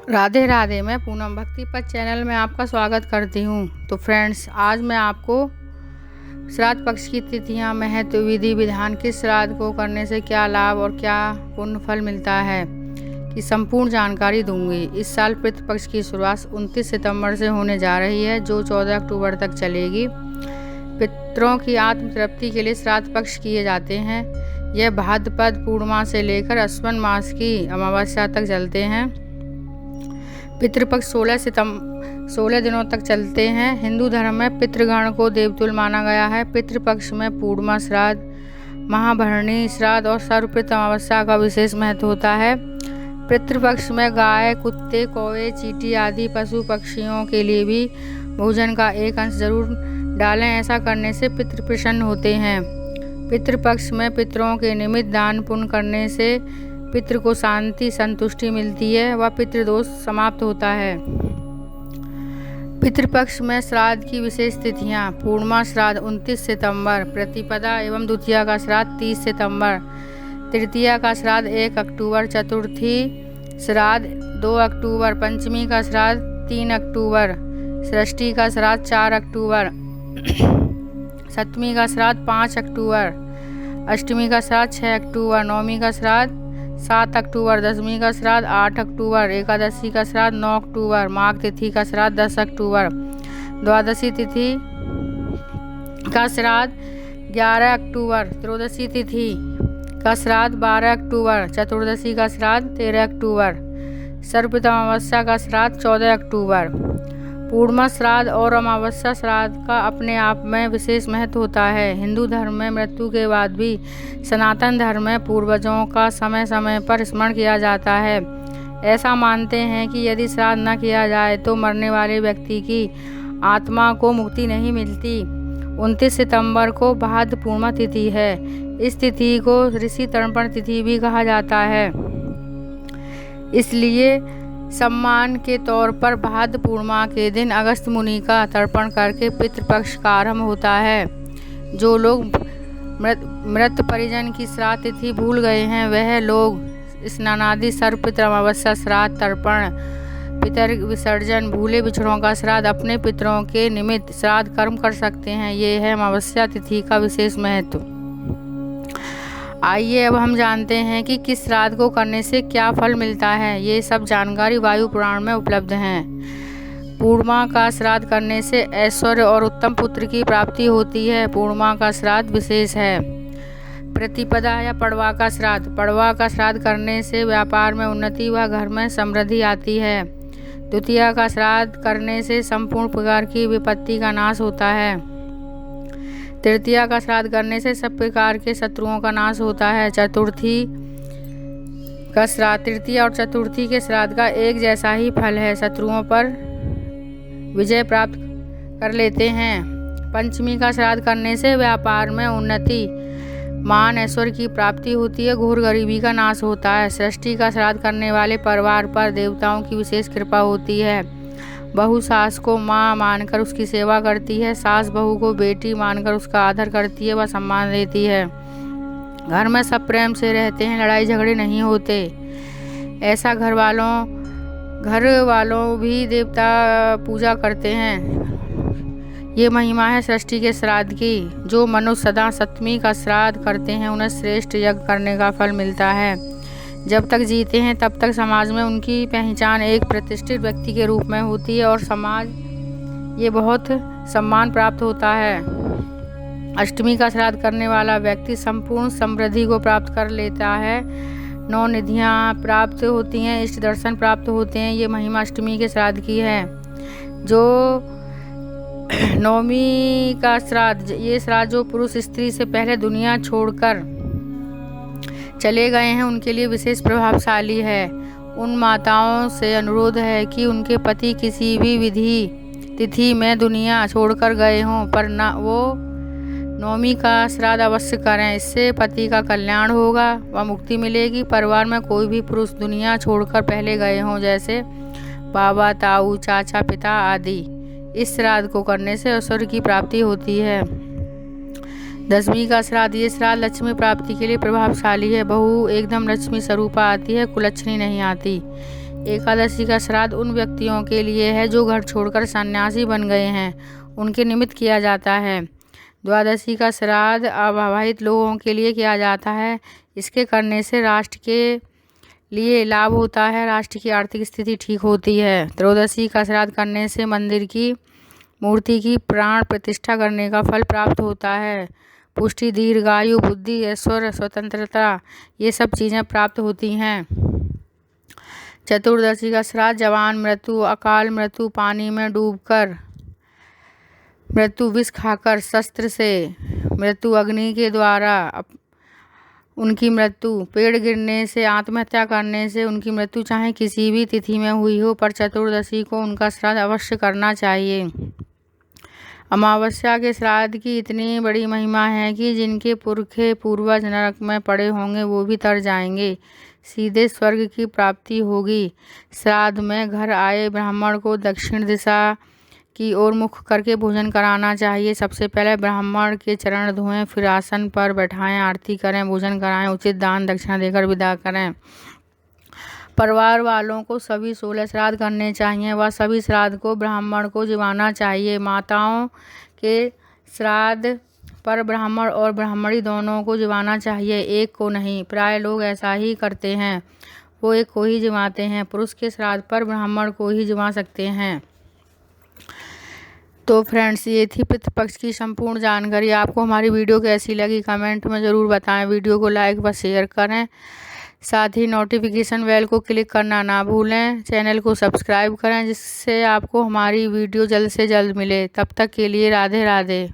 राधे राधे। मैं पूनम भक्ति पथ चैनल में आपका स्वागत करती हूँ। तो फ्रेंड्स, आज मैं आपको श्राद्ध पक्ष की तिथियाँ, महत्व, विधि विधान, किस श्राद्ध को करने से क्या लाभ और क्या पुण्य फल मिलता है की संपूर्ण जानकारी दूंगी। इस साल पितृ पक्ष की शुरुआत 29 सितंबर से होने जा रही है, जो 14 अक्टूबर तक चलेगी। पितरों की आत्म तृप्ति के लिए श्राद्ध पक्ष किए जाते हैं। यह भाद्रपद पूर्णिमा से लेकर अश्विन मास की अमावस्या तक चलते हैं। पितृपक्ष 16 दिनों तक चलते हैं। हिंदू धर्म में पितृगण को देवतुल्य माना गया है। पितृपक्ष में पूर्णिमा श्राद्ध, महाभरणी श्राद्ध और सर्वपितृ अमावस्या का विशेष महत्व होता है। पितृपक्ष में गाय, कुत्ते, कौवे, चींटी आदि पशु पक्षियों के लिए भी भोजन का एक अंश जरूर डालें। ऐसा करने से पितृ प्रसन्न होते हैं। पितृपक्ष में पितरों के निमित्त दान पुण्य करने से पितृ को शांति संतुष्टि मिलती है व पितृदोष समाप्त होता है। पितृपक्ष में श्राद्ध की विशेष तिथियां: पूर्णिमा श्राद्ध 29 सितंबर, प्रतिपदा एवं द्वितीया का श्राद्ध 30 सितंबर, तृतीया का श्राद्ध 1 अक्टूबर, चतुर्थी श्राद्ध 2 अक्टूबर, पंचमी का श्राद्ध 3 अक्टूबर, षष्ठी का श्राद्ध 4 अक्टूबर, सप्तमी का श्राद्ध 5 अक्टूबर, अष्टमी का श्राद्ध 6 अक्टूबर, नवमी का श्राद्ध 7 अक्टूबर, दशमी का श्राद्ध 8 अक्टूबर, एकादशी का श्राद्ध 9 अक्टूबर, माघ तिथि का श्राद्ध 10 अक्टूबर, द्वादशी तिथि का श्राद्ध 11 अक्टूबर, त्रयोदशी तिथि का श्राद्ध 12 अक्टूबर, चतुर्दशी का श्राद्ध 13 अक्टूबर, सर्वपितृ अमावस्या का श्राद्ध 14 अक्टूबर। पूर्णिमा श्राद्ध और अमावस्या श्राद्ध का अपने आप में विशेष महत्व होता है। हिंदू धर्म में मृत्यु के बाद भी सनातन धर्म में पूर्वजों का समय समय पर स्मरण किया जाता है। ऐसा मानते हैं कि यदि श्राद्ध न किया जाए तो मरने वाले व्यक्ति की आत्मा को मुक्ति नहीं मिलती। 29 सितंबर को भाद्र पूर्णिमा तिथि है। इस तिथि को ऋषि तर्पण तिथि भी कहा जाता है। इसलिए सम्मान के तौर पर भाद्र पूर्णिमा के दिन अगस्त्य मुनि का तर्पण करके पितृपक्ष का आरंभ होता है। जो लोग मृत परिजन की श्राद्ध तिथि भूल गए हैं, वह लोग स्नानादि, सर्वपितृ अमावस्या श्राद्ध, तर्पण, पितर विसर्जन, भूले बिछड़ों का श्राद्ध, अपने पितरों के निमित्त श्राद्ध कर्म कर सकते हैं। ये है अमावस्या तिथि का विशेष महत्व। आइए अब हम जानते हैं कि किस श्राद्ध को करने से क्या फल मिलता है। ये सब जानकारी वायु पुराण में उपलब्ध हैं। पूर्णिमा का श्राद्ध करने से ऐश्वर्य और उत्तम पुत्र की प्राप्ति होती है। पूर्णिमा का श्राद्ध विशेष है। प्रतिपदा या पड़वा का श्राद्ध: पड़वा का श्राद्ध करने से व्यापार में उन्नति व घर में समृद्धि आती है। द्वितीया का श्राद्ध करने से संपूर्ण प्रकार की विपत्ति का नाश होता है। तृतीया का श्राद्ध करने से सब प्रकार के शत्रुओं का नाश होता है। चतुर्थी का श्राद्ध: तृतीया और चतुर्थी के श्राद्ध का एक जैसा ही फल है। शत्रुओं पर विजय प्राप्त कर लेते हैं। पंचमी का श्राद्ध करने से व्यापार में उन्नति, मान, ऐश्वर्य की प्राप्ति होती है। घोर गरीबी का नाश होता है। षष्ठी का श्राद्ध करने वाले परिवार पर देवताओं की विशेष कृपा होती है। बहू सास को माँ मानकर उसकी सेवा करती है। सास बहू को बेटी मानकर उसका आदर करती है व सम्मान देती है। घर में सब प्रेम से रहते हैं, लड़ाई झगड़े नहीं होते। ऐसा घर वालों भी देवता पूजा करते हैं। ये महिमा है सृष्टि के श्राद्ध की। जो मनुष्य सदा सप्तमी का श्राद्ध करते हैं, उन्हें श्रेष्ठ यज्ञ करने का फल मिलता है। जब तक जीते हैं तब तक समाज में उनकी पहचान एक प्रतिष्ठित व्यक्ति के रूप में होती है और समाज ये बहुत सम्मान प्राप्त होता है। अष्टमी का श्राद्ध करने वाला व्यक्ति संपूर्ण समृद्धि को प्राप्त कर लेता है। 9 निधियाँ प्राप्त होती हैं, इष्ट दर्शन प्राप्त होते हैं। ये महिमा अष्टमी के श्राद्ध की है। जो नवमी का श्राद्ध, ये श्राद्ध जो पुरुष स्त्री से पहले दुनिया छोड़कर चले गए हैं, उनके लिए विशेष प्रभावशाली है। उन माताओं से अनुरोध है कि उनके पति किसी भी विधि तिथि में दुनिया छोड़कर गए हों, पर न वो नवमी का श्राद्ध अवश्य करें। इससे पति का कल्याण होगा व मुक्ति मिलेगी। परिवार में कोई भी पुरुष दुनिया छोड़कर पहले गए हों, जैसे बाबा, ताऊ, चाचा, पिता आदि, इस श्राद्ध को करने से ऐश्वर्य की प्राप्ति होती है। दसवीं का श्राद्ध, ये श्राद्ध लक्ष्मी प्राप्ति के लिए प्रभावशाली है। बहू एकदम लक्ष्मी स्वरूपा आती है, कुलक्षणी नहीं आती। एकादशी का श्राद्ध उन व्यक्तियों के लिए है जो घर छोड़कर सन्यासी बन गए हैं, उनके निमित्त किया जाता है। द्वादशी का श्राद्ध अविवाहित लोगों के लिए किया जाता है। इसके करने से राष्ट्र के लिए लाभ होता है, राष्ट्र की आर्थिक स्थिति ठीक होती है। त्रयोदशी का श्राद्ध करने से मंदिर की मूर्ति की प्राण प्रतिष्ठा करने का फल प्राप्त होता है। पुष्टि, दीर्घायु, बुद्धि, ऐश्वर्य, स्वतंत्रता, ये सब चीज़ें प्राप्त होती हैं। चतुर्दशी का श्राद्ध जवान मृत्यु, अकाल मृत्यु, पानी में डूबकर मृत्यु, विष खाकर, शस्त्र से मृत्यु, अग्नि के द्वारा उनकी मृत्यु, पेड़ गिरने से, आत्महत्या करने से उनकी मृत्यु चाहे किसी भी तिथि में हुई हो, पर चतुर्दशी को उनका श्राद्ध अवश्य करना चाहिए। अमावस्या के श्राद्ध की इतनी बड़ी महिमा है कि जिनके पुरखे पूर्वज नरक में पड़े होंगे वो भी तर जाएंगे, सीधे स्वर्ग की प्राप्ति होगी। श्राद्ध में घर आए ब्राह्मण को दक्षिण दिशा की ओर मुख करके भोजन कराना चाहिए। सबसे पहले ब्राह्मण के चरण धोएं, फिर आसन पर बैठाएं, आरती करें, भोजन कराएं, उचित दान दक्षिणा देकर विदा करें। परिवार वालों को सभी 16 श्राद्ध करने चाहिए। वह सभी श्राद्ध को ब्राह्मण को जिवाना चाहिए। माताओं के श्राद्ध पर ब्राह्मण और ब्राह्मणी दोनों को जिवाना चाहिए, एक को नहीं। प्राय लोग ऐसा ही करते हैं, वो एक को ही जिवाते हैं। पुरुष के श्राद्ध पर ब्राह्मण को ही जिवा सकते हैं। तो फ्रेंड्स, ये थी पितृपक्ष की संपूर्ण जानकारी। आपको हमारी वीडियो कैसी लगी कमेंट में ज़रूर बताएं। वीडियो को लाइक व शेयर करें, साथ ही नोटिफिकेशन बेल को क्लिक करना ना भूलें। चैनल को सब्सक्राइब करें जिससे आपको हमारी वीडियो जल्द से जल्द मिले। तब तक के लिए राधे राधे।